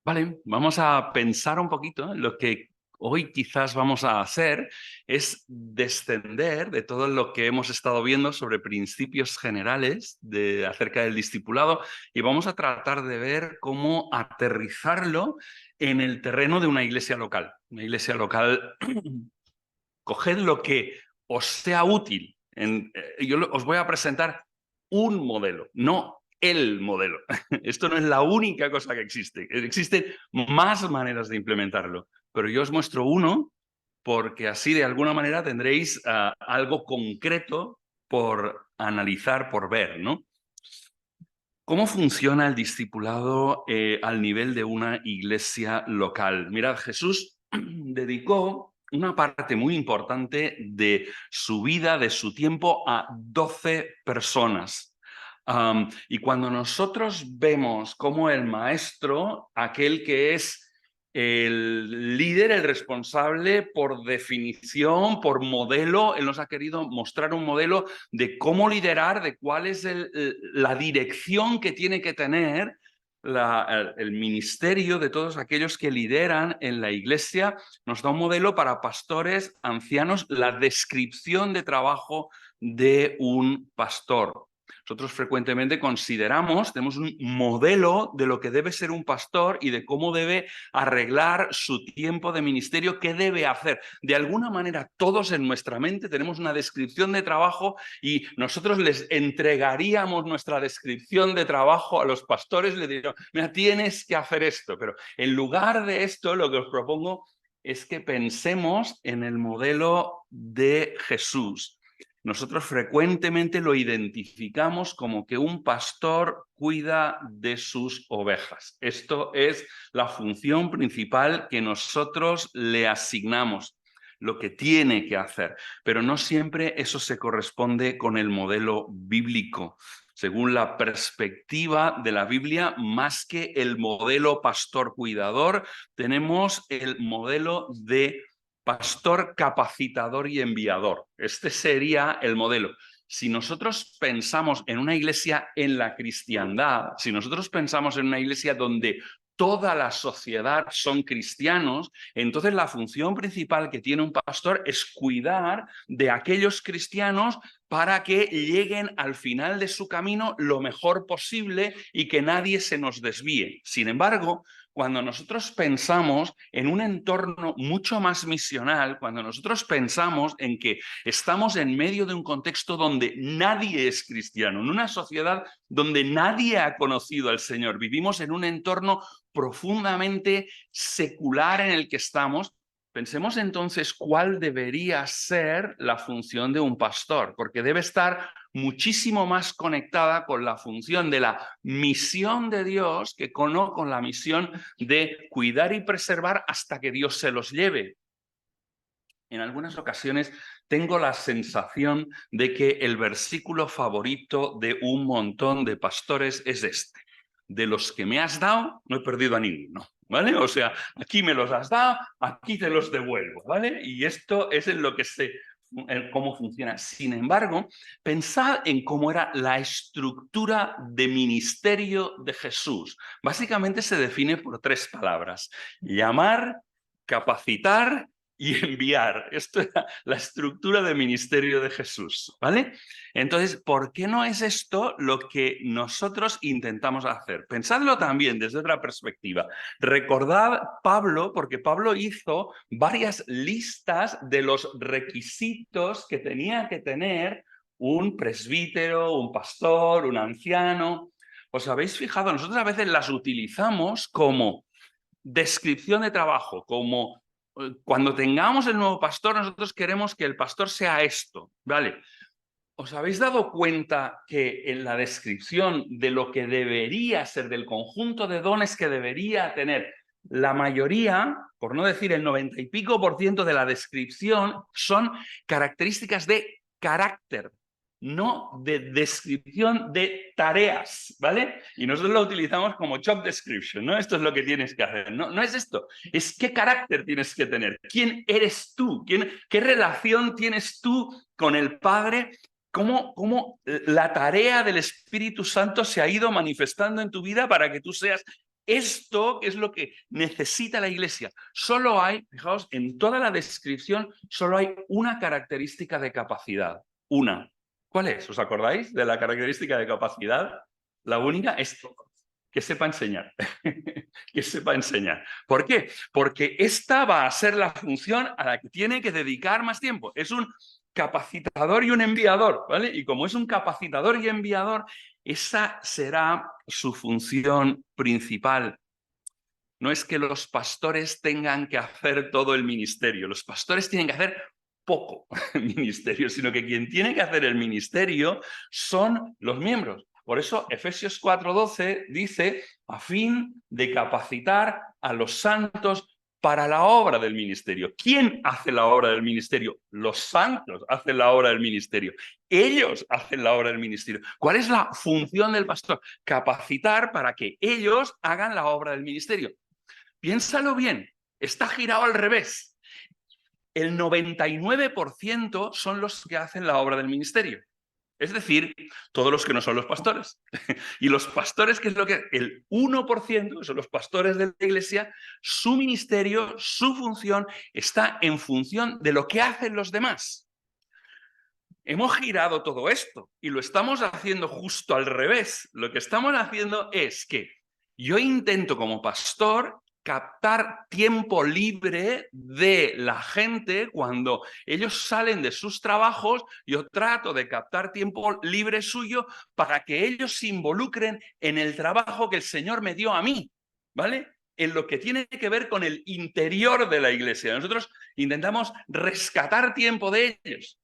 Vale, vamos a pensar un poquito. Lo que hoy quizás vamos a hacer es descender de todo lo que hemos estado viendo sobre principios generales acerca del discipulado y vamos a tratar de ver cómo aterrizarlo en el terreno de una iglesia local. Una iglesia local, coged lo que os sea útil. Os voy a presentar un modelo, no el modelo. Esto no es la única cosa que existe. Existen más maneras de implementarlo, pero yo os muestro uno porque así de alguna manera tendréis algo concreto por analizar, por ver, ¿no? ¿Cómo funciona el discipulado al nivel de una iglesia local? Mirad, Jesús dedicó una parte muy importante de su vida, de su tiempo, a 12 personas. Y cuando nosotros vemos cómo el maestro, aquel que es el líder, el responsable por definición, por modelo, él nos ha querido mostrar un modelo de cómo liderar, de cuál es la dirección que tiene que tener el ministerio de todos aquellos que lideran en la iglesia. Nos da un modelo para pastores, ancianos, la descripción de trabajo de un pastor. Nosotros frecuentemente consideramos, tenemos un modelo de lo que debe ser un pastor y de cómo debe arreglar su tiempo de ministerio, qué debe hacer. De alguna manera, todos en nuestra mente tenemos una descripción de trabajo y nosotros les entregaríamos nuestra descripción de trabajo a los pastores, les diríamos, mira, tienes que hacer esto. Pero en lugar de esto, lo que os propongo es que pensemos en el modelo de Jesús. Nosotros frecuentemente lo identificamos como que un pastor cuida de sus ovejas. Esto es la función principal que nosotros le asignamos, lo que tiene que hacer. Pero no siempre eso se corresponde con el modelo bíblico. Según la perspectiva de la Biblia, más que el modelo pastor-cuidador, tenemos el modelo de pastor capacitador y enviador. Este sería el modelo. Si nosotros pensamos en una iglesia en la cristiandad, si nosotros pensamos en una iglesia donde toda la sociedad son cristianos, entonces la función principal que tiene un pastor es cuidar de aquellos cristianos para que lleguen al final de su camino lo mejor posible y que nadie se nos desvíe. Sin embargo, cuando nosotros pensamos en un entorno mucho más misional, cuando nosotros pensamos en que estamos en medio de un contexto donde nadie es cristiano, en una sociedad donde nadie ha conocido al Señor, vivimos en un entorno profundamente secular en el que estamos, pensemos entonces cuál debería ser la función de un pastor, porque debe estar muchísimo más conectada con la función de la misión de Dios que con la misión de cuidar y preservar hasta que Dios se los lleve. En algunas ocasiones tengo la sensación de que el versículo favorito de un montón de pastores es este: de los que me has dado, no he perdido a ninguno, ¿vale? O sea, aquí me los has dado, aquí te los devuelvo, ¿vale? Y esto es en lo que cómo funciona. Sin embargo, pensad en cómo era la estructura de ministerio de Jesús. Básicamente se define por tres palabras: llamar, capacitar y enviar. Esto era la estructura de ministerio de Jesús, ¿vale? Entonces, ¿por qué no es esto lo que nosotros intentamos hacer? Pensadlo también desde otra perspectiva. Recordad Pablo, porque Pablo hizo varias listas de los requisitos que tenía que tener un presbítero, un pastor, un anciano. ¿Os habéis fijado? Nosotros a veces las utilizamos como descripción de trabajo, como cuando tengamos el nuevo pastor, nosotros queremos que el pastor sea esto, ¿vale? ¿Os habéis dado cuenta que en la descripción de lo que debería ser, del conjunto de dones que debería tener, la mayoría, por no decir el 90 y pico por ciento de la descripción, son características de carácter, no de descripción de tareas, ¿vale? Y nosotros lo utilizamos como job description, ¿no? Esto es lo que tienes que hacer. No, no es esto, es qué carácter tienes que tener, quién eres tú, qué relación tienes tú con el Padre. ¿Cómo la tarea del Espíritu Santo se ha ido manifestando en tu vida para que tú seas Esto es lo que necesita la Iglesia. Solo hay, fijaos, en toda la descripción, solo hay una característica de capacidad. Una. ¿Cuál es? ¿Os acordáis de la característica de capacidad? La única es que sepa enseñar. Que sepa enseñar. ¿Por qué? Porque esta va a ser la función a la que tiene que dedicar más tiempo. Es un capacitador y un enviador, ¿vale? Y como es un capacitador y enviador, esa será su función principal. No es que los pastores tengan que hacer todo el ministerio, los pastores tienen que hacer poco ministerio, sino que quien tiene que hacer el ministerio son los miembros. Por eso Efesios 4:12 dice, a fin de capacitar a los santos para la obra del ministerio. ¿Quién hace la obra del ministerio? Los santos hacen la obra del ministerio. Ellos hacen la obra del ministerio. ¿Cuál es la función del pastor? Capacitar para que ellos hagan la obra del ministerio. Piénsalo bien, está girado al revés. El 99% son los que hacen la obra del ministerio. Es decir, todos los que no son los pastores. Y los pastores, ¿qué es lo que? El 1%, que son los pastores de la iglesia, su ministerio, su función, está en función de lo que hacen los demás. Hemos girado todo esto y lo estamos haciendo justo al revés. Lo que estamos haciendo es que yo intento como pastor captar tiempo libre de la gente cuando ellos salen de sus trabajos. Yo trato de captar tiempo libre suyo para que ellos se involucren en el trabajo que el Señor me dio a mí, ¿vale? En lo que tiene que ver con el interior de la iglesia. Nosotros intentamos rescatar tiempo de ellos.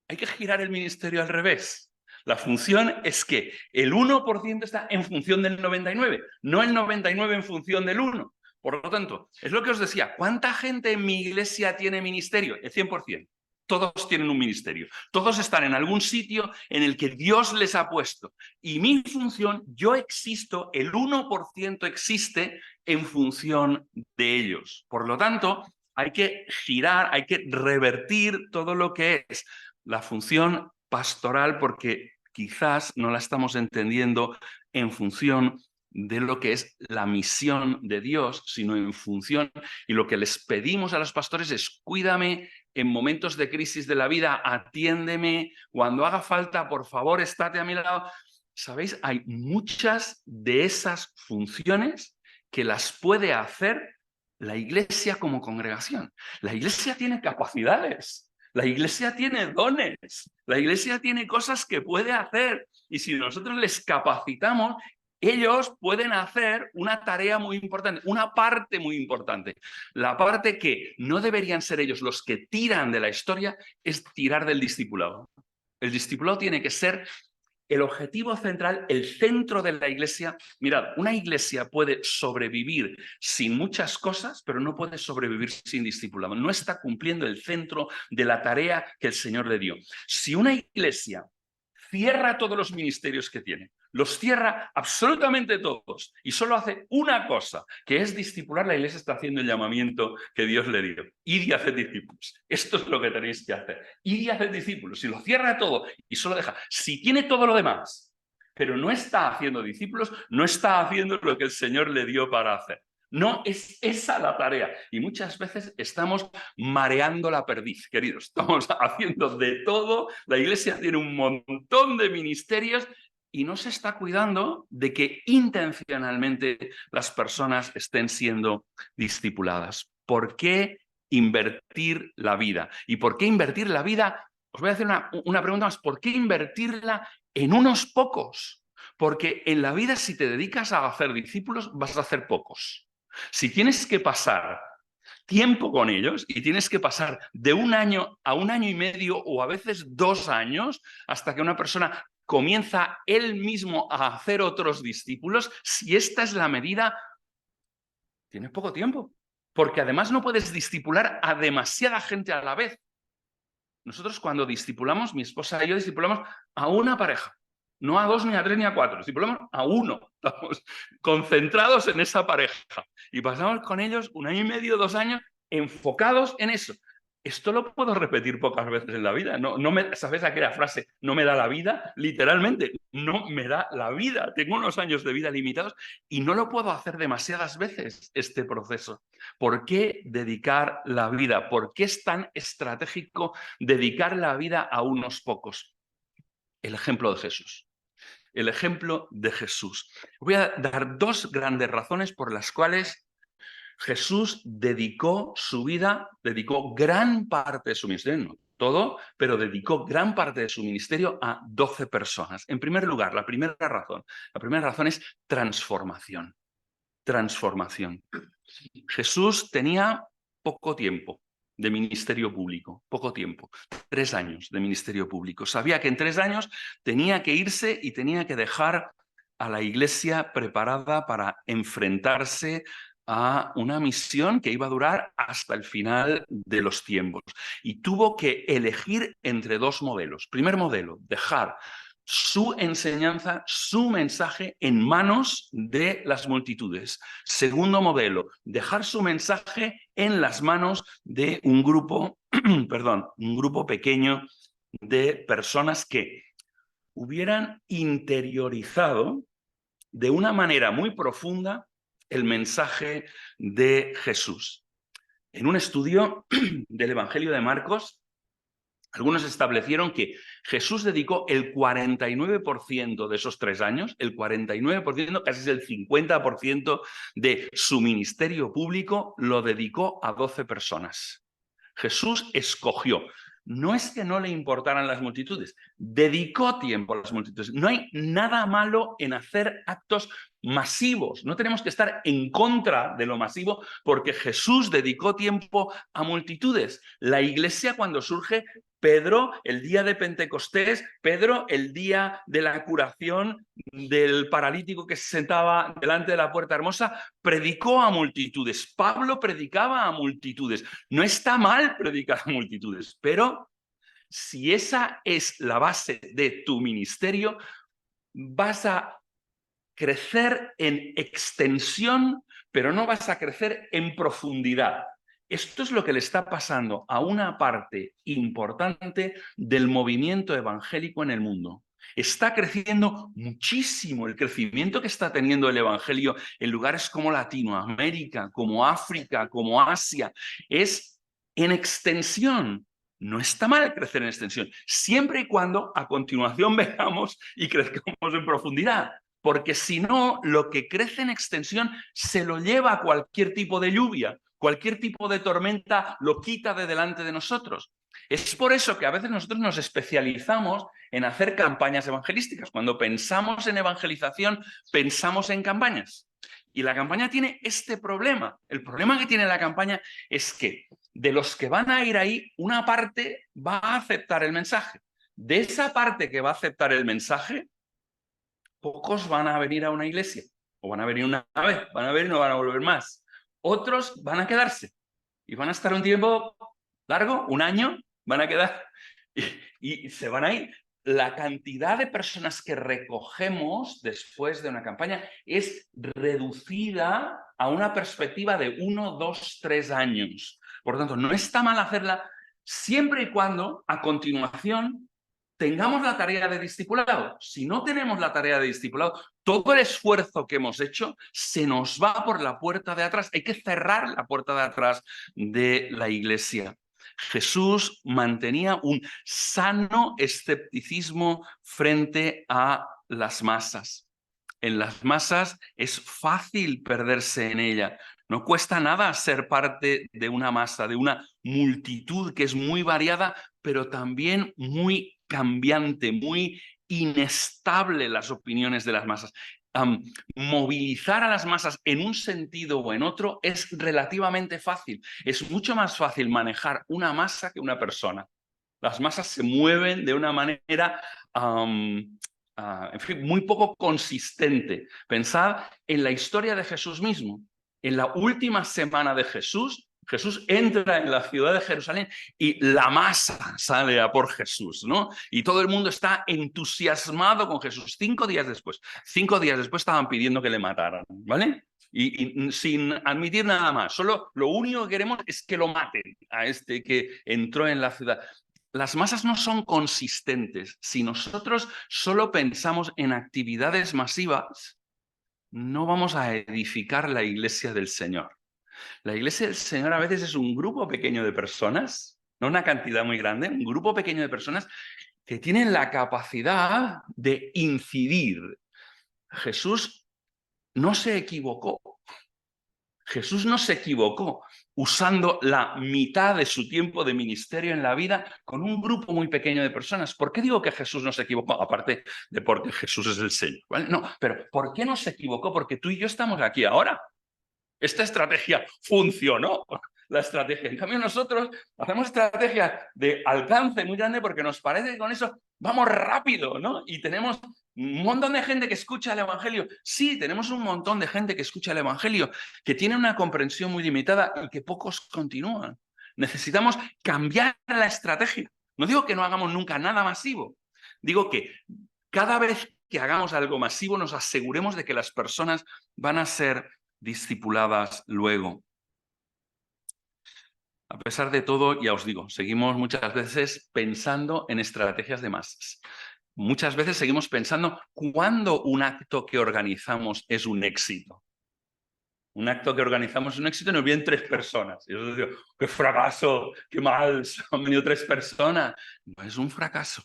Hay que girar el ministerio al revés. La función es que el 1% está en función del 99%, no el 99% en función del 1%. Por lo tanto, es lo que os decía, ¿cuánta gente en mi iglesia tiene ministerio? El 100%. Todos tienen un ministerio. Todos están en algún sitio en el que Dios les ha puesto. Y mi función, yo existo, el 1% existe en función de ellos. Por lo tanto, hay que girar, hay que revertir todo lo que es la función pastoral, porque quizás no la estamos entendiendo en función de lo que es la misión de Dios, sino en función, y lo que les pedimos a los pastores es cuídame en momentos de crisis de la vida, atiéndeme, cuando haga falta, por favor, estate a mi lado. ¿Sabéis? Hay muchas de esas funciones que las puede hacer la iglesia como congregación. La iglesia tiene capacidades. La iglesia tiene dones, la iglesia tiene cosas que puede hacer y si nosotros les capacitamos, ellos pueden hacer una tarea muy importante, una parte muy importante. La parte que no deberían ser ellos los que tiran de la historia es tirar del discipulado. El discipulado tiene que ser el objetivo central, el centro de la iglesia. Mirad, una iglesia puede sobrevivir sin muchas cosas, pero no puede sobrevivir sin discipulado. No está cumpliendo el centro de la tarea que el Señor le dio. Si una iglesia cierra todos los ministerios que tiene, los cierra absolutamente todos y solo hace una cosa, que es discipular, la iglesia está haciendo el llamamiento que Dios le dio. Id y haced discípulos. Esto es lo que tenéis que hacer. Id y haced discípulos. Si lo cierra todo y solo deja, si tiene todo lo demás, pero no está haciendo discípulos, no está haciendo lo que el Señor le dio para hacer. No es esa la tarea. Y muchas veces estamos mareando la perdiz, queridos. Estamos haciendo de todo. La iglesia tiene un montón de ministerios y no se está cuidando de que intencionalmente las personas estén siendo discipuladas. ¿Por qué invertir la vida? ¿Y por qué invertir la vida? Os voy a hacer una pregunta más. ¿Por qué invertirla en unos pocos? Porque en la vida, si te dedicas a hacer discípulos, vas a hacer pocos. Si tienes que pasar tiempo con ellos y tienes que pasar de 1 año a 1 año y medio o a veces 2 años hasta que una persona comienza él mismo a hacer otros discípulos, si esta es la medida, tienes poco tiempo. Porque además no puedes discipular a demasiada gente a la vez. Nosotros cuando discipulamos, mi esposa y yo discipulamos a una pareja. No a 2, ni a 3, ni a 4. Discipulamos a 1. Estamos concentrados en esa pareja. Y pasamos con ellos 1 año y medio, 2 años, enfocados en eso. esto lo puedo repetir pocas veces en la vida. ¿Sabes aquella frase? No me da la vida, literalmente, no me da la vida. Tengo unos años de vida limitados y no lo puedo hacer demasiadas veces este proceso. ¿Por qué dedicar la vida? ¿Por qué es tan estratégico dedicar la vida a unos pocos? El ejemplo de Jesús. El ejemplo de Jesús. Voy a dar dos grandes razones por las cuales Jesús dedicó su vida, dedicó gran parte de su ministerio, no todo, pero dedicó gran parte de su ministerio a 12 personas. En primer lugar, la primera razón es transformación. Transformación. Jesús tenía poco tiempo de ministerio público, poco tiempo, 3 años de ministerio público. Sabía que en 3 años tenía que irse y tenía que dejar a la iglesia preparada para enfrentarse a una misión que iba a durar hasta el final de los tiempos. Y tuvo que elegir entre dos modelos. Primer modelo, dejar su enseñanza, su mensaje en manos de las multitudes. Segundo modelo, dejar su mensaje en las manos de un grupo, un grupo pequeño de personas que hubieran interiorizado de una manera muy profunda el mensaje de Jesús. En un estudio del Evangelio de Marcos, algunos establecieron que Jesús dedicó el 49% de esos 3 años, el 49%, casi el 50% de su ministerio público lo dedicó a 12 personas. Jesús escogió. No es que no le importaran las multitudes, dedicó tiempo a las multitudes. No hay nada malo en hacer actos masivos. No tenemos que estar en contra de lo masivo porque Jesús dedicó tiempo a multitudes. La iglesia cuando surge, Pedro el día de Pentecostés, Pedro el día de la curación del paralítico que se sentaba delante de la puerta hermosa, predicó a multitudes. Pablo predicaba a multitudes. No está mal predicar a multitudes, pero si esa es la base de tu ministerio, vas a crecer en extensión, pero no vas a crecer en profundidad. Esto es lo que le está pasando a una parte importante del movimiento evangélico en el mundo. Está creciendo muchísimo. El crecimiento que está teniendo el evangelio en lugares como Latinoamérica, como África, como Asia, es en extensión. No está mal crecer en extensión, siempre y cuando a continuación veamos y crezcamos en profundidad. Porque si no, lo que crece en extensión se lo lleva a cualquier tipo de lluvia, cualquier tipo de tormenta lo quita de delante de nosotros. Es por eso que a veces nosotros nos especializamos en hacer campañas evangelísticas. Cuando pensamos en evangelización, pensamos en campañas. Y la campaña tiene este problema. El problema que tiene la campaña es que de los que van a ir ahí, una parte va a aceptar el mensaje. De esa parte que va a aceptar el mensaje, pocos van a venir a una iglesia, o van a venir una vez, van a venir y no van a volver más. Otros van a quedarse y van a estar un tiempo largo, 1 año, van a quedar y se van a ir. La cantidad de personas que recogemos después de una campaña es reducida a una perspectiva de 1, 2, 3 años. Por lo tanto, no está mal hacerla siempre y cuando a continuación tengamos la tarea de discipulado. Si no tenemos la tarea de discipulado, todo el esfuerzo que hemos hecho se nos va por la puerta de atrás. Hay que cerrar la puerta de atrás de la iglesia. Jesús mantenía un sano escepticismo frente a las masas. En las masas es fácil perderse en ella. No cuesta nada ser parte de una masa, de una multitud que es muy variada, pero también muy cambiante, muy inestable las opiniones de las masas. Movilizar a las masas en un sentido o en otro es relativamente fácil. Es mucho más fácil manejar una masa que una persona. Las masas se mueven de una manera en fin, muy poco consistente. Pensad en la historia de Jesús mismo. En la última semana de Jesús, Jesús entra en la ciudad de Jerusalén y la masa sale a por Jesús, ¿no? Y todo el mundo está entusiasmado con Jesús. 5 días después estaban pidiendo que le mataran, ¿vale? y sin admitir nada más. Solo lo único que queremos es que lo maten a este que entró en la ciudad. Las masas no son consistentes. Si nosotros solo pensamos en actividades masivas, no vamos a edificar la iglesia del Señor. La iglesia del Señor a veces es un grupo pequeño de personas, no una cantidad muy grande, un grupo pequeño de personas que tienen la capacidad de incidir. Jesús no se equivocó. Jesús no se equivocó usando la mitad de su tiempo de ministerio en la vida con un grupo muy pequeño de personas. ¿Por qué digo que Jesús no se equivocó? Aparte de porque Jesús es el Señor, ¿vale? No, pero ¿por qué no se equivocó? Porque tú y yo estamos aquí ahora. Esta estrategia funcionó. La estrategia. En cambio, nosotros hacemos estrategias de alcance muy grande porque nos parece que con eso vamos rápido, ¿no? Y tenemos un montón de gente que escucha el Evangelio. Sí, tenemos un montón de gente que escucha el Evangelio, que tiene una comprensión muy limitada y que pocos continúan. Necesitamos cambiar la estrategia. No digo que no hagamos nunca nada masivo. Digo que cada vez que hagamos algo masivo nos aseguremos de que las personas van a ser discipuladas luego. A pesar de todo, ya os digo, seguimos muchas veces pensando en estrategias de masas. Muchas veces seguimos pensando cuándo un acto que organizamos es un éxito. Un acto que organizamos es un éxito y nos vienen 3 personas. Y yo os digo, ¡qué fracaso! ¡Qué mal! Han venido 3 personas. No es un fracaso.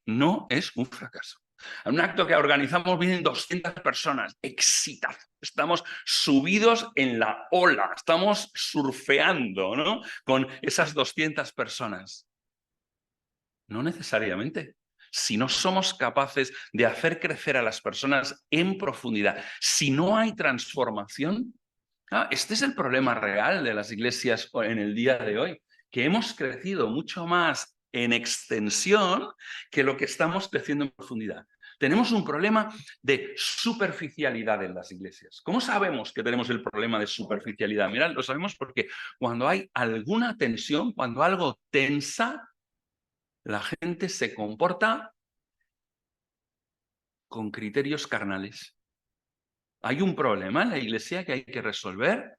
No es un fracaso. En un acto que organizamos vienen 200 personas. Exitazo. Estamos subidos en la ola. Estamos surfeando, ¿no? Con esas 200 personas. No necesariamente. Si no somos capaces de hacer crecer a las personas en profundidad, si no hay transformación, este es el problema real de las iglesias en el día de hoy, que hemos crecido mucho más en extensión que lo que estamos creciendo en profundidad. Tenemos un problema de superficialidad en las iglesias. ¿Cómo sabemos que tenemos el problema de superficialidad? Mirad, lo sabemos porque cuando hay alguna tensión, cuando algo tensa, la gente se comporta con criterios carnales. Hay un problema en la iglesia que hay que resolver.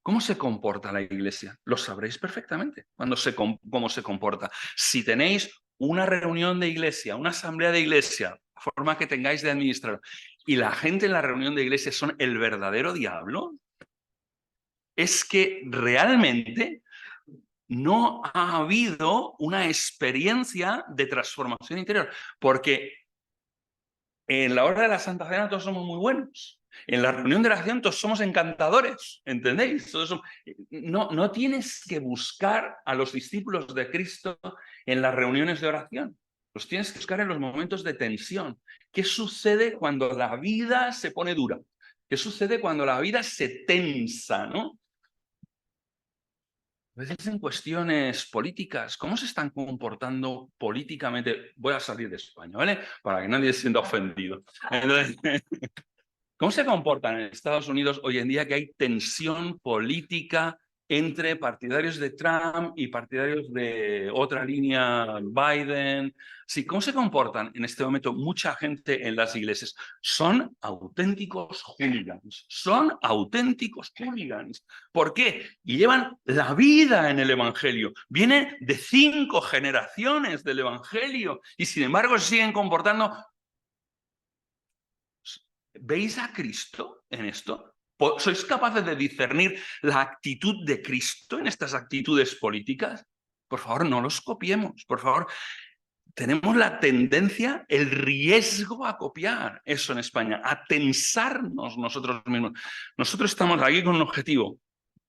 ¿Cómo se comporta la iglesia? Lo sabréis perfectamente cómo se comporta. Si tenéis una reunión de iglesia, una asamblea de iglesia, la forma que tengáis de administrar, y la gente en la reunión de iglesia son el verdadero diablo, es que realmente no ha habido una experiencia de transformación interior, porque en la hora de la Santa Cena todos somos muy buenos. En la reunión de oración todos somos encantadores, ¿entendéis? No tienes que buscar a los discípulos de Cristo en las reuniones de oración. Los tienes que buscar en los momentos de tensión. ¿Qué sucede cuando la vida se pone dura? ¿Qué sucede cuando la vida se tensa, ¿no? A veces en cuestiones políticas, ¿cómo se están comportando políticamente? Voy a salir de España, ¿vale? Para que nadie se sienta ofendido. Entonces, ¿cómo se comportan en Estados Unidos hoy en día que hay tensión política entre partidarios de Trump y partidarios de otra línea, Biden? Sí, ¿cómo se comportan en este momento mucha gente en las iglesias? Son auténticos hooligans. Son auténticos hooligans. ¿Por qué? Y llevan la vida en el Evangelio. Vienen de 5 generaciones del Evangelio y sin embargo se siguen comportando. ¿Veis a Cristo en esto? ¿Sois capaces de discernir la actitud de Cristo en estas actitudes políticas? Por favor, no los copiemos. Por favor, tenemos la tendencia, el riesgo a copiar eso en España, a tensarnos nosotros mismos. Nosotros estamos aquí con un objetivo.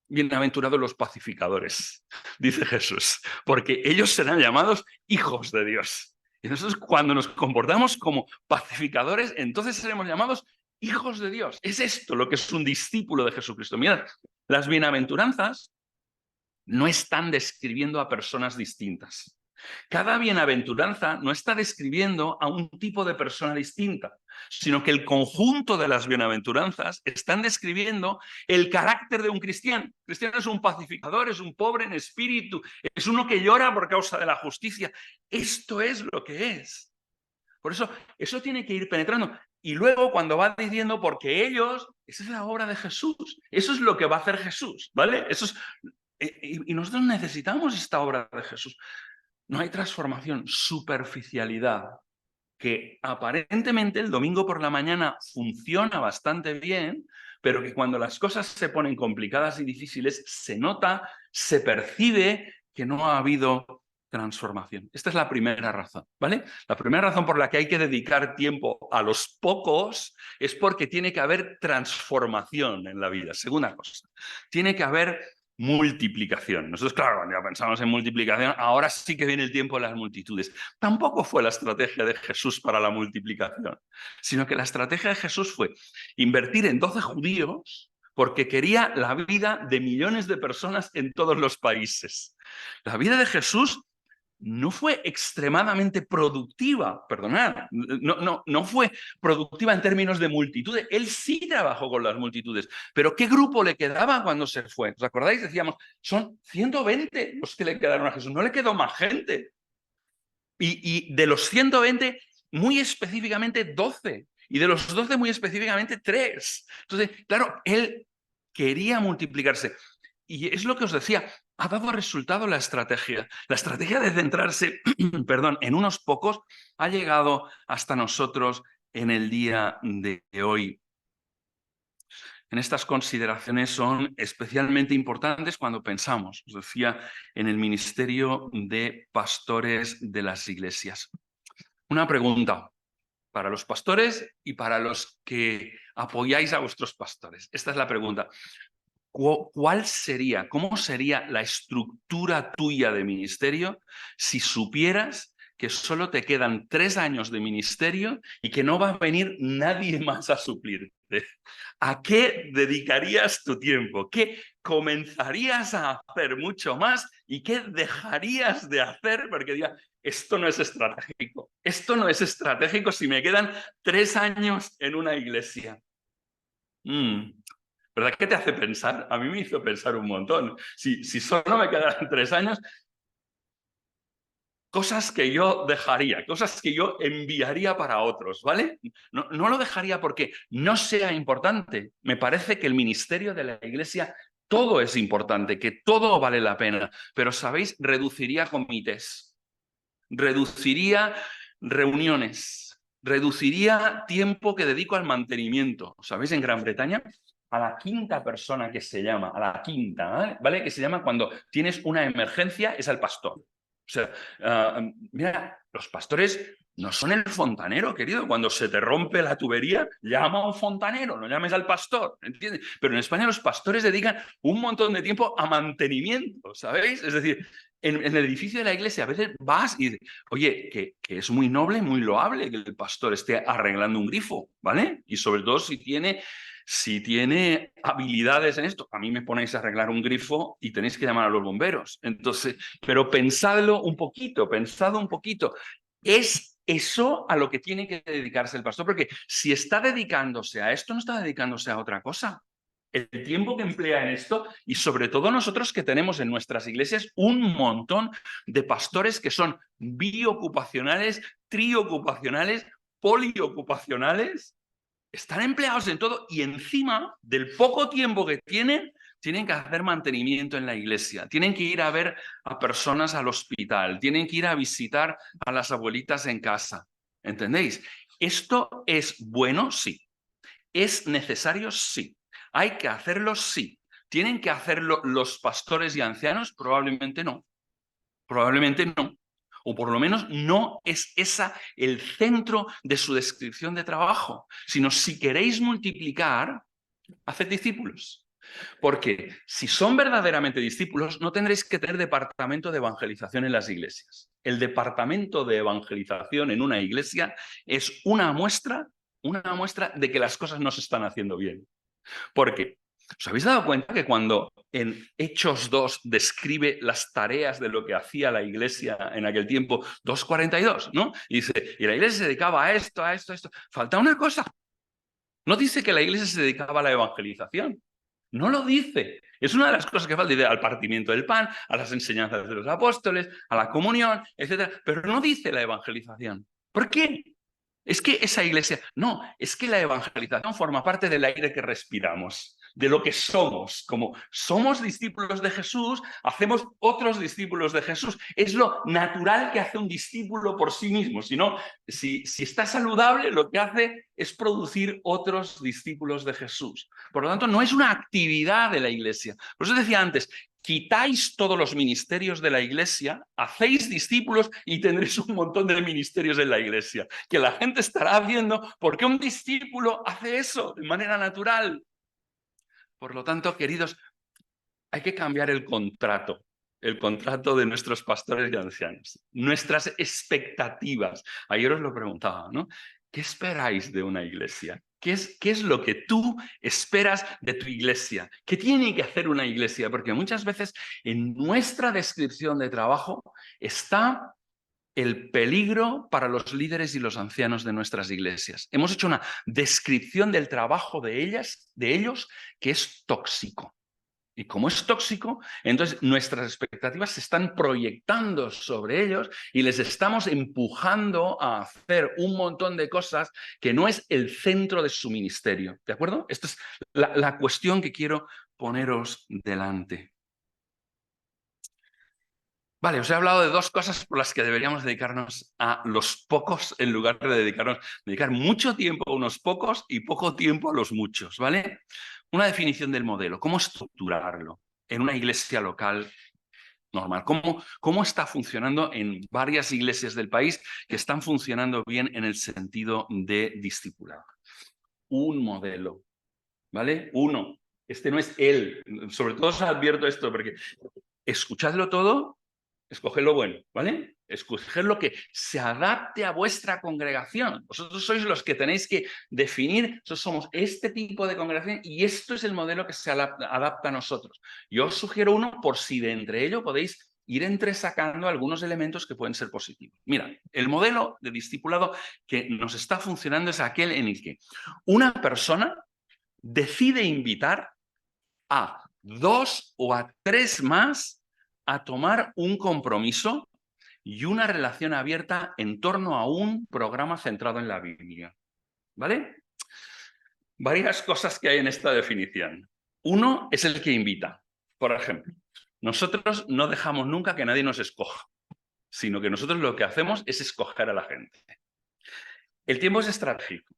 Bienaventurados los pacificadores, dice Jesús, porque ellos serán llamados hijos de Dios. Y nosotros cuando nos comportamos como pacificadores, entonces seremos llamados hijos de Dios. Es esto lo que es un discípulo de Jesucristo. Mirad, las bienaventuranzas no están describiendo a personas distintas. Cada bienaventuranza no está describiendo a un tipo de persona distinta, sino que el conjunto de las bienaventuranzas están describiendo el carácter de un cristiano. El cristiano es un pacificador, es un pobre en espíritu, es uno que llora por causa de la justicia. Esto es lo que es. Por eso tiene que ir penetrando. Y luego cuando va diciendo, porque ellos, esa es la obra de Jesús, eso es lo que va a hacer Jesús, ¿vale? Y nosotros necesitamos esta obra de Jesús. No hay transformación, superficialidad, que aparentemente el domingo por la mañana funciona bastante bien, pero que cuando las cosas se ponen complicadas y difíciles, se nota, se percibe que no ha habido transformación. Esta es la primera razón, ¿vale? La primera razón por la que hay que dedicar tiempo a los pocos es porque tiene que haber transformación en la vida. Segunda cosa, tiene que haber multiplicación. Nosotros, claro, cuando ya pensamos en multiplicación, ahora sí que viene el tiempo de las multitudes. Tampoco fue la estrategia de Jesús para la multiplicación, sino que la estrategia de Jesús fue invertir en 12 judíos porque quería la vida de millones de personas en todos los países. La vida de Jesús no fue extremadamente productiva, perdonad, no fue productiva en términos de multitudes. Él sí trabajó con las multitudes, pero ¿qué grupo le quedaba cuando se fue? ¿Os acordáis? Decíamos, son 120 los que le quedaron a Jesús, no le quedó más gente. Y de los 120, muy específicamente 12. Y de los 12, muy específicamente 3. Entonces, claro, él quería multiplicarse. Y es lo que os decía, ha dado resultado la estrategia. La estrategia de centrarse, perdón, en unos pocos ha llegado hasta nosotros en el día de hoy. En estas consideraciones son especialmente importantes cuando pensamos, os decía, en el ministerio de pastores de las iglesias. Una pregunta para los pastores y para los que apoyáis a vuestros pastores. Esta es la pregunta. ¿Cómo sería la estructura tuya de ministerio si supieras que solo te quedan 3 años de ministerio y que no va a venir nadie más a suplirte? ¿A qué dedicarías tu tiempo? ¿Qué comenzarías a hacer mucho más y qué dejarías de hacer? Porque digas, esto no es estratégico. Esto no es estratégico si me quedan 3 años en una iglesia. ¿Verdad que te hace pensar? A mí me hizo pensar un montón. Si solo me quedaran 3 años, cosas que yo dejaría, cosas que yo enviaría para otros, ¿vale? No lo dejaría porque no sea importante. Me parece que el ministerio de la iglesia, todo es importante, que todo vale la pena. Pero, ¿sabéis? Reduciría comités, reduciría reuniones, reduciría tiempo que dedico al mantenimiento. ¿Sabéis? En Gran Bretaña, a la quinta persona que se llama, a la quinta, ¿vale? Que se llama cuando tienes una emergencia, es al pastor. O sea, mira, los pastores no son el fontanero, querido. Cuando se te rompe la tubería, llama a un fontanero, no llames al pastor, ¿entiendes? Pero en España los pastores dedican un montón de tiempo a mantenimiento, ¿sabéis? Es decir, en el edificio de la iglesia a veces vas y dices, oye, que es muy noble, muy loable que el pastor esté arreglando un grifo, ¿vale? Y sobre todo si tiene habilidades en esto. A mí me ponéis a arreglar un grifo y tenéis que llamar a los bomberos. Entonces, pero pensad un poquito. Es eso a lo que tiene que dedicarse el pastor, porque si está dedicándose a esto, no está dedicándose a otra cosa. El tiempo que emplea en esto, y sobre todo nosotros que tenemos en nuestras iglesias un montón de pastores que son biocupacionales, triocupacionales, poliocupacionales, están empleados en todo y encima del poco tiempo que tienen que hacer mantenimiento en la iglesia, tienen que ir a ver a personas al hospital, tienen que ir a visitar a las abuelitas en casa. ¿Entendéis? ¿Esto es bueno? Sí. ¿Es necesario? Sí. ¿Hay que hacerlo? Sí. ¿Tienen que hacerlo los pastores y ancianos? Probablemente no. Probablemente no. O por lo menos no es esa el centro de su descripción de trabajo, sino si queréis multiplicar, haced discípulos. Porque si son verdaderamente discípulos, no tendréis que tener departamento de evangelización en las iglesias. El departamento de evangelización en una iglesia es una muestra de que las cosas no se están haciendo bien. Porque ¿os habéis dado cuenta que cuando en Hechos 2 describe las tareas de lo que hacía la iglesia en aquel tiempo, 2:42, ¿no? Y dice, y la iglesia se dedicaba a esto, a esto, a esto. Falta una cosa. No dice que la iglesia se dedicaba a la evangelización. No lo dice. Es una de las cosas que falta, dice, al partimiento del pan, a las enseñanzas de los apóstoles, a la comunión, etc. Pero no dice la evangelización. ¿Por qué? Es que esa iglesia, no, es que la evangelización forma parte del aire que respiramos, de lo que somos. Como somos discípulos de Jesús, hacemos otros discípulos de Jesús. Es lo natural que hace un discípulo por sí mismo. Si está saludable, lo que hace es producir otros discípulos de Jesús. Por lo tanto, no es una actividad de la iglesia. Por eso decía antes, quitáis todos los ministerios de la iglesia, hacéis discípulos y tendréis un montón de ministerios en la iglesia. Que la gente estará viendo por qué un discípulo hace eso de manera natural. Por lo tanto, queridos, hay que cambiar el contrato de nuestros pastores y ancianos, nuestras expectativas. Ayer os lo preguntaba, ¿no? ¿Qué esperáis de una iglesia? ¿Qué es lo que tú esperas de tu iglesia? ¿Qué tiene que hacer una iglesia? Porque muchas veces en nuestra descripción de trabajo está el peligro para los líderes y los ancianos de nuestras iglesias. Hemos hecho una descripción del trabajo de ellos, que es tóxico. Y como es tóxico, entonces nuestras expectativas se están proyectando sobre ellos y les estamos empujando a hacer un montón de cosas que no es el centro de su ministerio. ¿De acuerdo? Esta es la cuestión que quiero poneros delante. Vale, os he hablado de dos cosas por las que deberíamos dedicarnos a los pocos en lugar de dedicar mucho tiempo a unos pocos y poco tiempo a los muchos, ¿vale? Una definición del modelo, cómo estructurarlo en una iglesia local normal, cómo está funcionando en varias iglesias del país que están funcionando bien en el sentido de discipulado. Un modelo, ¿vale? Uno, este no es él, sobre todo os advierto esto porque escuchadlo todo. Escoged lo bueno, ¿vale? Escoged lo que se adapte a vuestra congregación. Vosotros sois los que tenéis que definir, nosotros somos este tipo de congregación y esto es el modelo que se adapta a nosotros. Yo os sugiero uno por si de entre ello podéis ir entresacando algunos elementos que pueden ser positivos. Mira, el modelo de discipulado que nos está funcionando es aquel en el que una persona decide invitar a 2 o a 3 más a tomar un compromiso y una relación abierta en torno a un programa centrado en la Biblia. ¿Vale? Varias cosas que hay en esta definición. Uno es el que invita. Por ejemplo, nosotros no dejamos nunca que nadie nos escoja, sino que nosotros lo que hacemos es escoger a la gente. El tiempo es estratégico.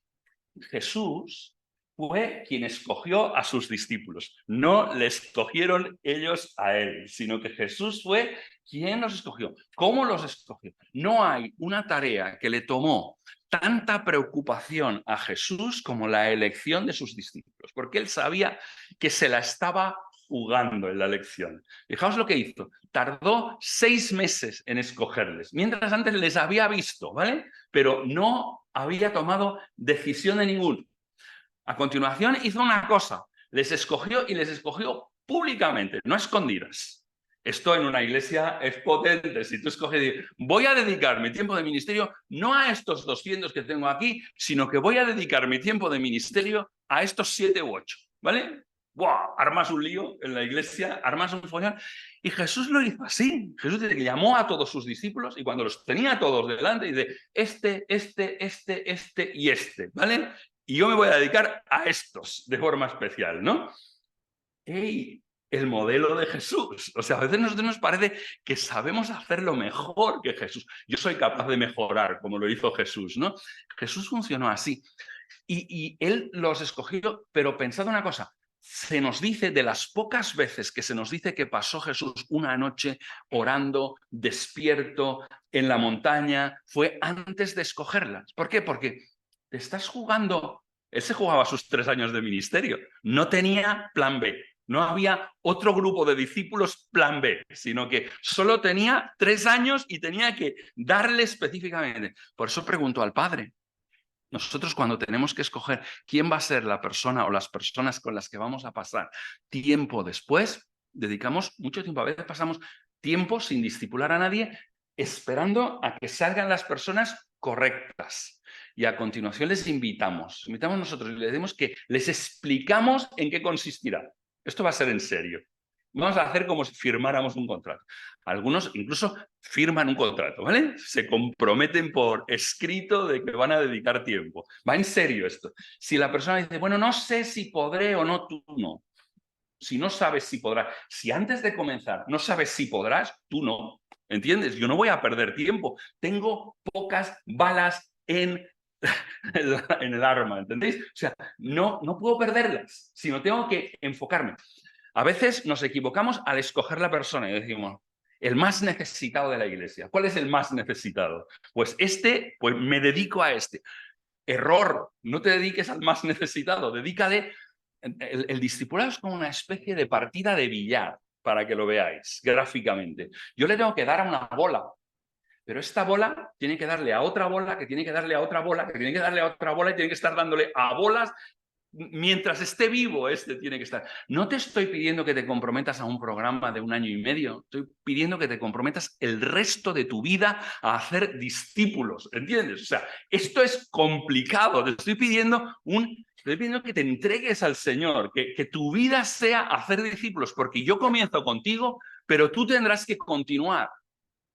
Jesús fue quien escogió a sus discípulos. No le escogieron ellos a él, sino que Jesús fue quien los escogió. ¿Cómo los escogió? No hay una tarea que le tomó tanta preocupación a Jesús como la elección de sus discípulos, porque él sabía que se la estaba jugando en la elección. Fijaos lo que hizo. Tardó 6 meses en escogerles, mientras antes les había visto, ¿vale? Pero no había tomado decisión de ninguno. A continuación hizo una cosa, les escogió y les escogió públicamente, no a escondidas. Esto en una iglesia es potente. Si tú escoges, voy a dedicar mi tiempo de ministerio no a estos 200 que tengo aquí, sino que voy a dedicar mi tiempo de ministerio a estos 7 u 8, ¿vale? ¡Buah! Armas un lío en la iglesia, armas un follón. Y Jesús lo hizo así. Jesús dice que llamó a todos sus discípulos y cuando los tenía todos delante, dice, este y este, ¿vale? Y yo me voy a dedicar a estos de forma especial, ¿no? ¡Ey! El modelo de Jesús. O sea, a veces a nosotros nos parece que sabemos hacerlo mejor que Jesús. Yo soy capaz de mejorar, como lo hizo Jesús, ¿no? Jesús funcionó así. Y él los escogió, pero pensad una cosa, se nos dice, de las pocas veces que se nos dice que pasó Jesús una noche orando, despierto, en la montaña, fue antes de escogerlas. ¿Por qué? Porque te estás jugando. Él se jugaba sus 3 años de ministerio. No tenía plan B. No había otro grupo de discípulos plan B, sino que solo tenía 3 años y tenía que darle específicamente. Por eso preguntó al Padre. Nosotros cuando tenemos que escoger quién va a ser la persona o las personas con las que vamos a pasar tiempo después, dedicamos mucho tiempo. A veces pasamos tiempo sin discipular a nadie, esperando a que salgan las personas correctas. Y a continuación les invitamos nosotros y les decimos que les explicamos en qué consistirá. Esto va a ser en serio. Vamos a hacer como si firmáramos un contrato. Algunos incluso firman un contrato, ¿vale? Se comprometen por escrito de que van a dedicar tiempo. Va en serio esto. Si la persona dice, bueno, no sé si podré o no, tú no. Si no sabes si podrás, si antes de comenzar no sabes si podrás, tú no. ¿Entiendes? Yo no voy a perder tiempo. Tengo pocas balas en el arma, ¿entendéis? O sea, no puedo perderlas, sino tengo que enfocarme. A veces nos equivocamos al escoger la persona y decimos, el más necesitado de la iglesia. ¿Cuál es el más necesitado? Pues pues me dedico a este. Error, no te dediques al más necesitado, dedícale. El discipulado es como una especie de partida de billar, para que lo veáis gráficamente. Yo le tengo que dar a una bola, pero esta bola tiene que darle a otra bola, que tiene que darle a otra bola, que tiene que darle a otra bola y tiene que estar dándole a bolas. Mientras esté vivo, este tiene que estar. No te estoy pidiendo que te comprometas a un programa de 1 año y medio, estoy pidiendo que te comprometas el resto de tu vida a hacer discípulos, ¿entiendes? O sea, esto es complicado, estoy pidiendo que te entregues al Señor, que tu vida sea hacer discípulos, porque yo comienzo contigo, pero tú tendrás que continuar.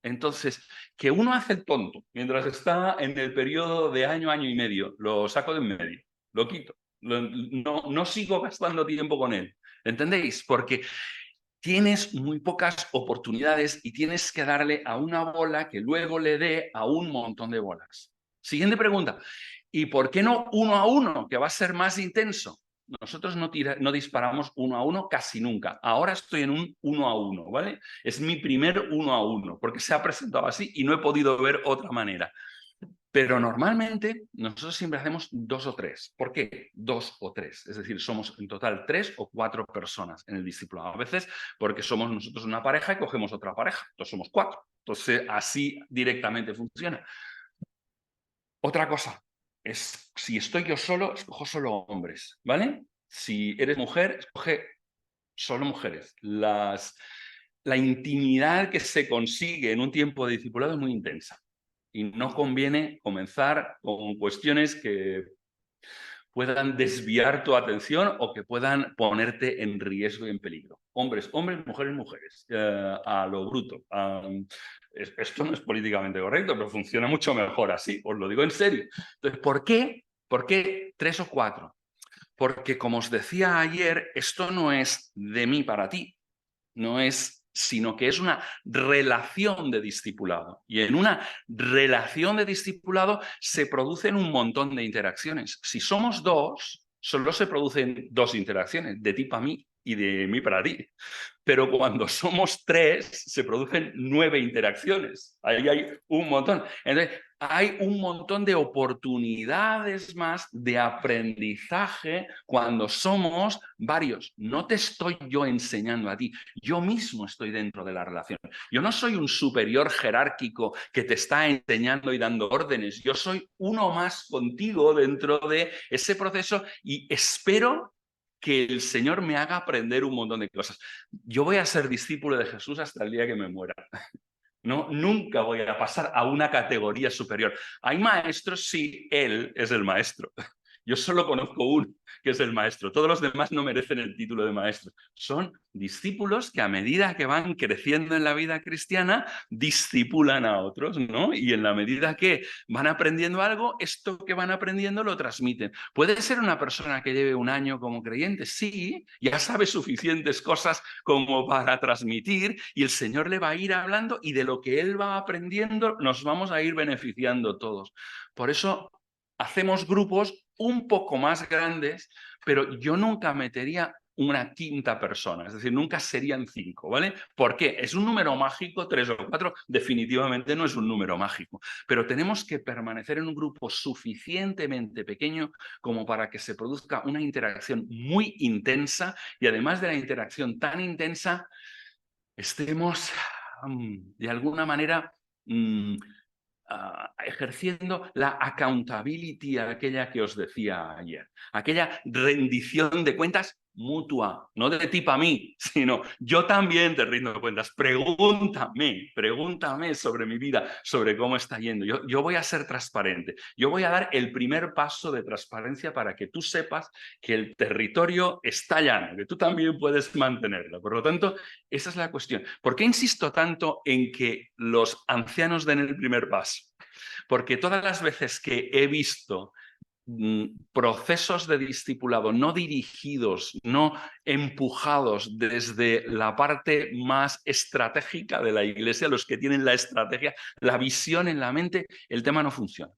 Entonces, que uno hace el tonto mientras está en el periodo de año y medio, lo saco de en medio, lo quito. No sigo gastando tiempo con él. ¿Entendéis? Porque tienes muy pocas oportunidades y tienes que darle a una bola que luego le dé a un montón de bolas. Siguiente pregunta. ¿Y por qué no 1 a 1, que va a ser más intenso? Nosotros no disparamos 1 a 1 casi nunca. Ahora estoy en un 1 a 1, ¿vale? Es mi primer 1 a 1, porque se ha presentado así y no he podido ver otra manera. Pero normalmente nosotros siempre hacemos 2 o 3. ¿Por qué 2 o 3? Es decir, somos en total 3 o 4 personas en el discipulado. A veces porque somos nosotros una pareja y cogemos otra pareja. Entonces somos 4. Entonces así directamente funciona. Otra cosa es, si estoy yo solo, escojo solo hombres, ¿vale? Si eres mujer, escoge solo mujeres. La intimidad que se consigue en un tiempo de discipulado es muy intensa. Y no conviene comenzar con cuestiones que puedan desviar tu atención o que puedan ponerte en riesgo y en peligro. Hombres, hombres, mujeres, mujeres, a lo bruto. Esto no es políticamente correcto, pero funciona mucho mejor así, os lo digo en serio. Entonces, ¿por qué? ¿Por qué 3 o 4? Porque, como os decía ayer, esto no es de mí para ti, no es, sino que es una relación de discipulado. Y en una relación de discipulado se producen un montón de interacciones. Si somos 2, solo se producen 2 interacciones, de ti para mí y de mí para ti. Pero cuando somos 3, se producen 9 interacciones. Ahí hay un montón. Entonces, hay un montón de oportunidades más de aprendizaje cuando somos varios. No te estoy yo enseñando a ti, yo mismo estoy dentro de la relación. Yo no soy un superior jerárquico que te está enseñando y dando órdenes. Yo soy uno más contigo dentro de ese proceso y espero que el Señor me haga aprender un montón de cosas. Yo voy a ser discípulo de Jesús hasta el día que me muera. No, nunca voy a pasar a una categoría superior. Hay maestros, sí, él es el maestro. Yo solo conozco uno, que es el maestro. Todos los demás no merecen el título de maestro. Son discípulos que a medida que van creciendo en la vida cristiana, discipulan a otros, ¿no? Y en la medida que van aprendiendo algo, esto que van aprendiendo lo transmiten. ¿Puede ser una persona que lleve 1 año como creyente? Sí, ya sabe suficientes cosas como para transmitir y el Señor le va a ir hablando y de lo que él va aprendiendo nos vamos a ir beneficiando todos. Por eso hacemos grupos un poco más grandes, pero yo nunca metería una quinta persona, es decir, nunca serían 5, ¿vale? ¿Por qué? ¿Es un número mágico 3 o 4? Definitivamente no es un número mágico, pero tenemos que permanecer en un grupo suficientemente pequeño como para que se produzca una interacción muy intensa y además de la interacción tan intensa, estemos de alguna manera ejerciendo la accountability, aquella que os decía ayer, aquella rendición de cuentas mutua, no de ti para mí, sino yo también te rindo cuentas. Pregúntame sobre mi vida, sobre cómo está yendo. Yo voy a ser transparente. Yo voy a dar el primer paso de transparencia para que tú sepas que el territorio está llano, que tú también puedes mantenerlo. Por lo tanto, esa es la cuestión. ¿Por qué insisto tanto en que los ancianos den el primer paso? Porque todas las veces que he visto procesos de discipulado no dirigidos, no empujados desde la parte más estratégica de la iglesia, los que tienen la estrategia, la visión en la mente, el tema no funciona.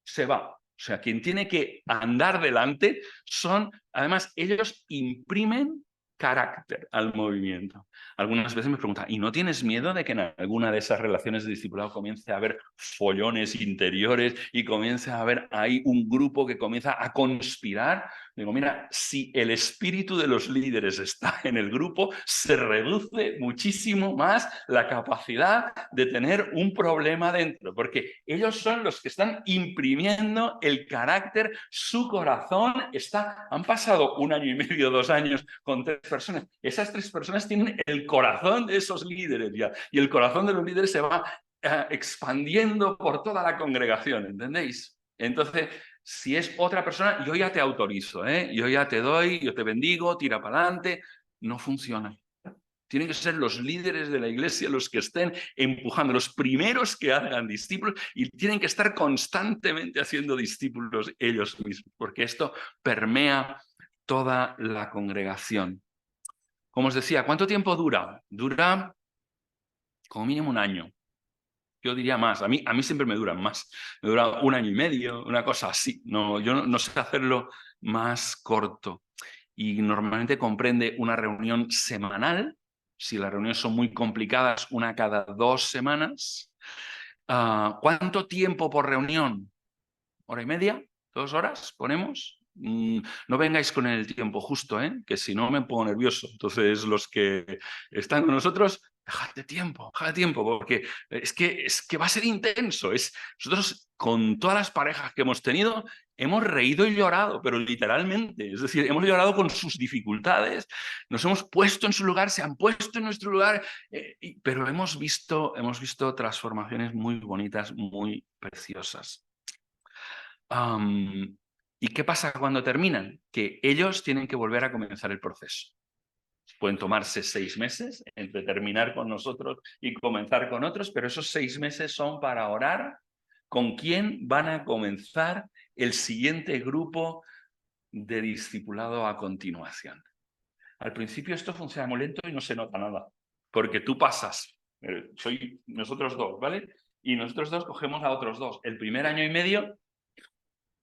Se va. O sea, quien tiene que andar delante son, además, ellos imprimen carácter al movimiento. Algunas veces me preguntan, ¿y no tienes miedo de que en alguna de esas relaciones de discipulado comience a haber follones interiores y comience a haber ahí un grupo que comienza a conspirar? Digo, mira, si el espíritu de los líderes está en el grupo, se reduce muchísimo más la capacidad de tener un problema dentro, porque ellos son los que están imprimiendo el carácter, su corazón está... Han pasado 1 año y medio, 2 años con 3 personas. Esas 3 personas tienen el corazón de esos líderes ya, y el corazón de los líderes se va expandiendo por toda la congregación, ¿entendéis? Entonces, si es otra persona, yo ya te autorizo, yo ya te doy, yo te bendigo, tira para adelante. No funciona. Tienen que ser los líderes de la iglesia los que estén empujando, los primeros que hagan discípulos, y tienen que estar constantemente haciendo discípulos ellos mismos, porque esto permea toda la congregación. Como os decía, ¿cuánto tiempo dura? Dura como mínimo 1 año. Yo diría más. A mí siempre me duran más. Me dura 1 año y medio, una cosa así. No, yo no sé hacerlo más corto. Y normalmente comprende una reunión semanal. Si las reuniones son muy complicadas, una cada 2 semanas. ¿Cuánto tiempo por reunión? ¿1 hora y media? ¿2 horas? ¿Ponemos? No vengáis con el tiempo justo, que si no me pongo nervioso. Entonces, los que están con nosotros, dejad tiempo, porque es que va a ser intenso. Nosotros, con todas las parejas que hemos tenido, hemos reído y llorado, pero literalmente. Es decir, hemos llorado con sus dificultades, nos hemos puesto en su lugar, se han puesto en nuestro lugar, pero hemos visto transformaciones muy bonitas, muy preciosas. ¿Y qué pasa cuando terminan? Que ellos tienen que volver a comenzar el proceso. Pueden tomarse 6 meses entre terminar con nosotros y comenzar con otros, pero esos 6 meses son para orar con quién van a comenzar el siguiente grupo de discipulado a continuación. Al principio esto funciona muy lento y no se nota nada, porque tú pasas, soy nosotros 2, ¿vale? Y nosotros 2 cogemos a otros 2. El primer año y medio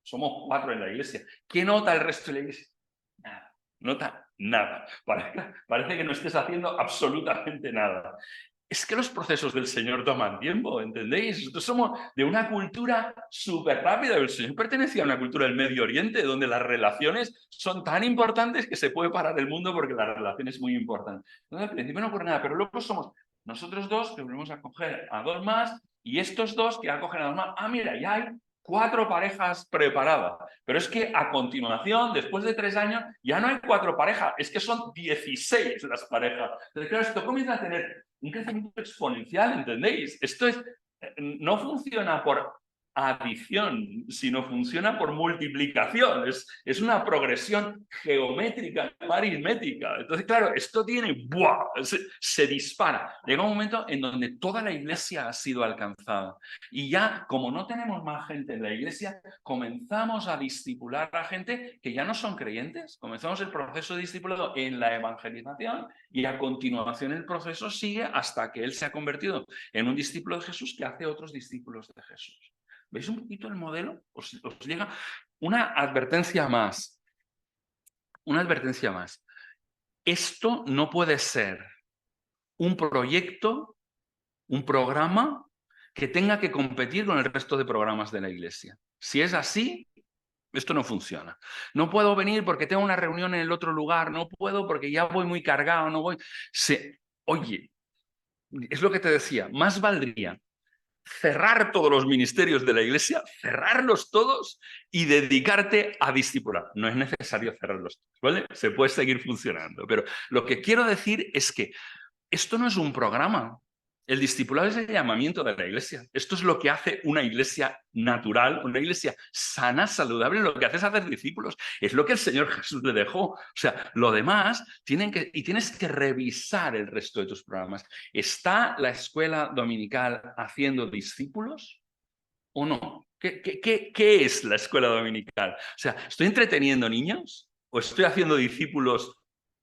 somos 4 en la iglesia. ¿Qué nota el resto de la iglesia? Nada. Nota nada. Parece que no estés haciendo absolutamente nada. Es que los procesos del Señor toman tiempo, ¿entendéis? Nosotros somos de una cultura súper rápida. El Señor pertenecía a una cultura del Medio Oriente donde las relaciones son tan importantes que se puede parar el mundo porque la relación es muy importante. Entonces, al principio no ocurre nada, pero luego somos nosotros 2 que volvemos a coger a 2 más y estos 2 que acogen a 2 más. Ah, mira, ya hay 4 parejas preparadas. Pero es que a continuación, después de 3 años, ya no hay 4 parejas, es que son 16 las parejas. Entonces, claro, esto comienza a tener un crecimiento exponencial, ¿entendéis? Esto no funciona por adición, sino funciona por multiplicación. Es una progresión geométrica, aritmética. Entonces, claro, esto tiene... ¡buah! Se dispara. Llega un momento en donde toda la iglesia ha sido alcanzada. Y ya, como no tenemos más gente en la iglesia, comenzamos a discipular a gente que ya no son creyentes. Comenzamos el proceso de discipulado en la evangelización y a continuación el proceso sigue hasta que él se ha convertido en un discípulo de Jesús que hace otros discípulos de Jesús. ¿Veis un poquito el modelo? Os llega una advertencia más. Una advertencia más. Esto no puede ser un proyecto, un programa que tenga que competir con el resto de programas de la iglesia. Si es así, esto no funciona. No puedo venir porque tengo una reunión en el otro lugar, no puedo porque ya voy muy cargado, no voy... Oye, es lo que te decía, más valdría cerrar todos los ministerios de la iglesia, cerrarlos todos y dedicarte a discipular. No es necesario cerrarlos todos, ¿vale? Se puede seguir funcionando, pero lo que quiero decir es que esto no es un programa. El discipulado es el llamamiento de la iglesia. Esto es lo que hace una iglesia natural, una iglesia sana, saludable. Lo que hace es hacer discípulos. Es lo que el Señor Jesús le dejó. O sea, lo demás tienes que revisar el resto de tus programas. ¿Está la escuela dominical haciendo discípulos o no? ¿Qué es la escuela dominical? O sea, ¿estoy entreteniendo niños o estoy haciendo discípulos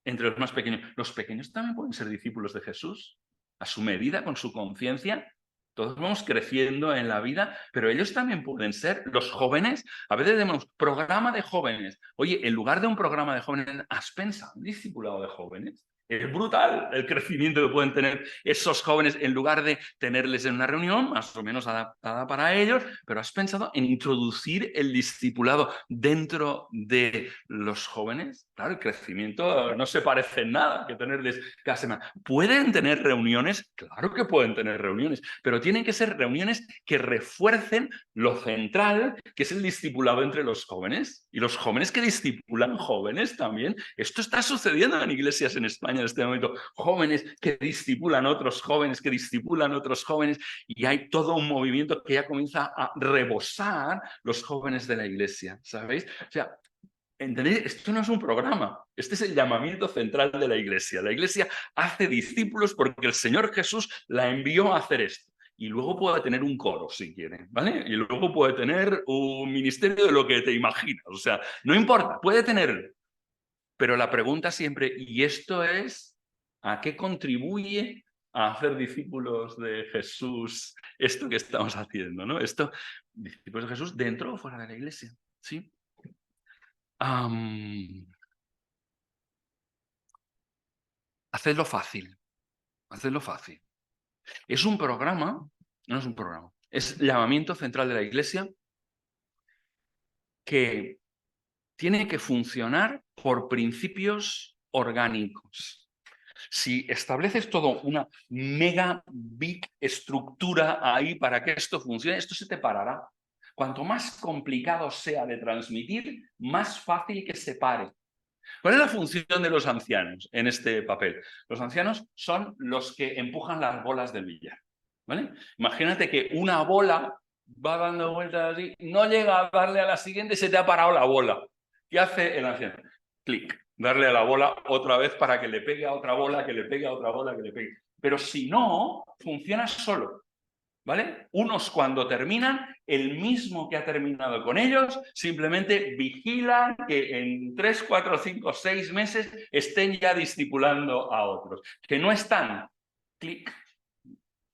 entre los más pequeños? Los pequeños también pueden ser discípulos de Jesús, a su medida, con su conciencia. Todos vamos creciendo en la vida, pero ellos también pueden ser. Los jóvenes, a veces tenemos programa de jóvenes. Oye, en lugar de un programa de jóvenes, ¿has pensado en discipulado de jóvenes? Es brutal el crecimiento que pueden tener esos jóvenes en lugar de tenerles en una reunión más o menos adaptada para ellos, pero has pensado en introducir el discipulado dentro de los jóvenes. Claro, el crecimiento no se parece en nada que tenerles cada semana. ¿Pueden tener reuniones? Claro que pueden tener reuniones, pero tienen que ser reuniones que refuercen lo central, que es el discipulado entre los jóvenes. Y los jóvenes que discipulan jóvenes también. Esto está sucediendo en iglesias en España en este momento. Jóvenes que discipulan otros jóvenes, que discipulan otros jóvenes. Y hay todo un movimiento que ya comienza a rebosar los jóvenes de la iglesia, ¿sabéis? O sea, ¿entendéis? Esto no es un programa. Este es el llamamiento central de la iglesia. La iglesia hace discípulos porque el Señor Jesús la envió a hacer esto. Y luego puede tener un coro, si quiere, ¿vale? Y luego puede tener un ministerio de lo que te imaginas. O sea, no importa, puede tenerlo. Pero la pregunta siempre, ¿y esto es a qué contribuye a hacer discípulos de Jesús esto que estamos haciendo, ¿no? Esto, discípulos de Jesús dentro o fuera de la iglesia, ¿sí? Hacedlo fácil, hacedlo fácil. Es un programa, no es un programa, es llamamiento central de la iglesia que tiene que funcionar por principios orgánicos. Si estableces todo una mega big estructura ahí para que esto funcione, esto se te parará. Cuanto más complicado sea de transmitir, más fácil que se pare. ¿Cuál es la función de los ancianos en este papel? Los ancianos son los que empujan las bolas del billar, ¿vale? Imagínate que una bola va dando vueltas así, no llega a darle a la siguiente y se te ha parado la bola. ¿Qué hace el anciano? Clic, darle a la bola otra vez para que le pegue a otra bola, que le pegue a otra bola, que le pegue. Pero si no, funciona solo. ¿Vale? Unos cuando terminan, el mismo que ha terminado con ellos, simplemente vigilan que en 3, 4, 5, 6 meses estén ya discipulando a otros. Que no están, clic,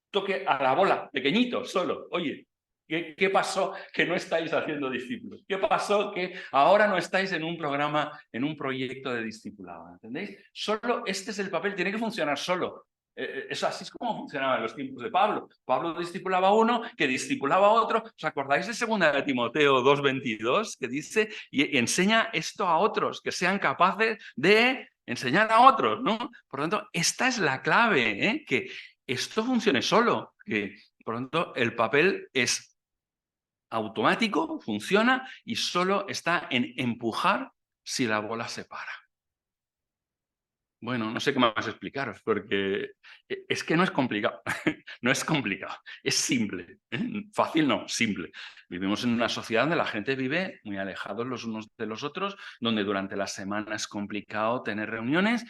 toque a la bola, pequeñito, solo. Oye, ¿qué pasó que no estáis haciendo discípulos? ¿Qué pasó que ahora no estáis en un programa, en un proyecto de discipulado? ¿Entendéis? Solo este es el papel, tiene que funcionar solo. Eso así es como funcionaba en los tiempos de Pablo. Pablo discipulaba a uno, que discipulaba a otro. ¿Os acordáis de 2 de Timoteo 2:22? Que dice, y enseña esto a otros, que sean capaces de enseñar a otros, ¿no? Por lo tanto, esta es la clave, ¿eh? Que esto funcione solo, que por lo tanto el papel es automático, funciona y solo está en empujar si la bola se para. Bueno, no sé qué más explicaros, porque es que no es complicado, no es complicado, es simple, ¿eh? Fácil no, simple. Vivimos en una sociedad donde la gente vive muy alejados los unos de los otros, donde durante la semana es complicado tener reuniones,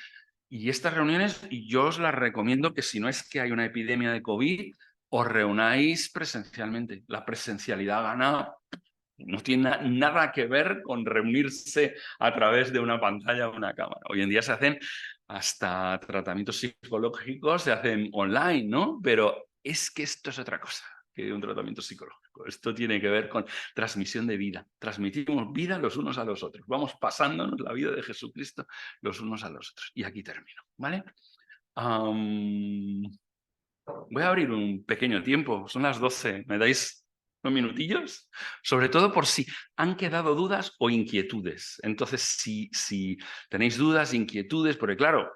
y estas reuniones, y yo os las recomiendo que si no es que hay una epidemia de COVID, os reunáis presencialmente. La presencialidad gana. No tiene nada que ver con reunirse a través de una pantalla o una cámara. Hoy en día se hacen hasta tratamientos psicológicos, se hacen online, ¿no? Pero es que esto es otra cosa que un tratamiento psicológico. Esto tiene que ver con transmisión de vida. Transmitimos vida los unos a los otros. Vamos pasándonos la vida de Jesucristo los unos a los otros. Y aquí termino, ¿vale? Voy a abrir un pequeño tiempo. Son las 12. ¿Me dais unos minutillos? Sobre todo por si han quedado dudas o inquietudes. Entonces, si tenéis dudas, inquietudes, porque claro,